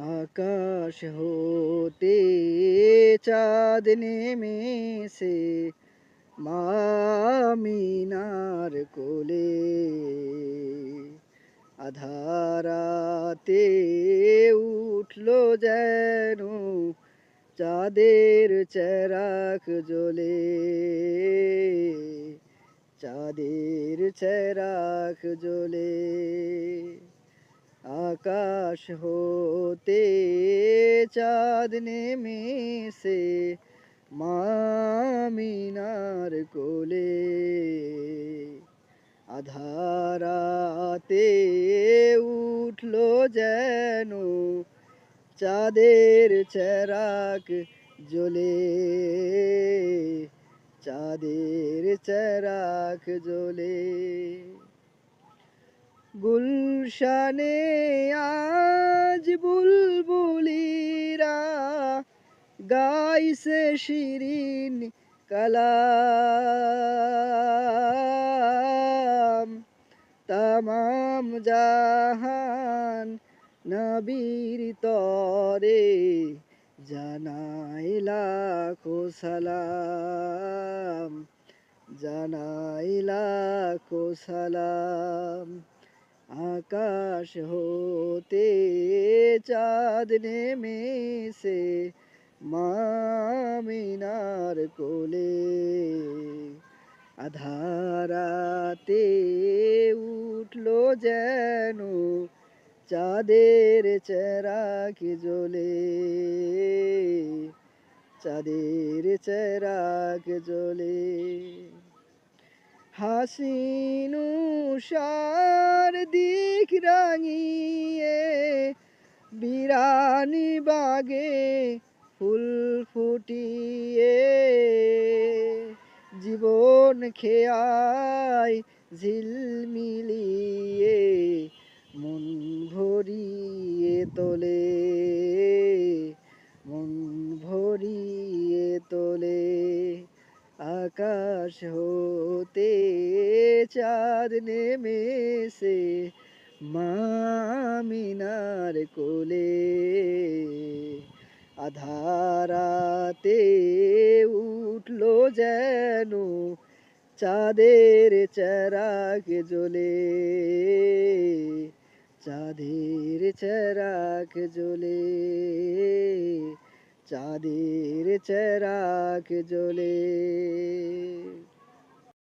আকাশ হতে চাঁদ নেমেছে মা মিনার কোলে, আধারাতে উঠলো যেন চাঁদের চেরাগ জ্বলে, চাঁদের চেরাগ জ্বলে। আকাশ হতে চাঁদ নেমেছে মা মিনার কোলে, আধারাতে উঠলো যেন চাঁদের চেরাগ জ্বলে, চাঁদের চেরাগ জ্বলে। গুলশানে আজ বুলবুলিরা গাইছে শিরিন কালাম, তামাম জাহান নবীর তরে জানাই লাখো সালাম, জানাই লাখো সালাম। আকাশ হতে চাঁদ নেমেছে মা মিনার কোলে, আধারাতে উঠলো যেন চাঁদের চেরাগ জ্বলে, চাঁদের চেরাগ জ্বলে। হাসিন উষার দিক রাঙিয়ে বিরানি বাগে ফুল ফুটিয়ে, জীবন খেয়ায় ঝিলমিলিয়ে মন ভরিয়ে তোলে, মন ভরিয়ে তোলে। আকাশ হতে চাঁদ নেমেছে মা মিনার কোলে, আধারাতে উঠলো যেন চাঁদের চেরাগ জ্বলে, চাঁদের চেরাগ জ্বলে, চাঁদের চেরাগ জ্বলে।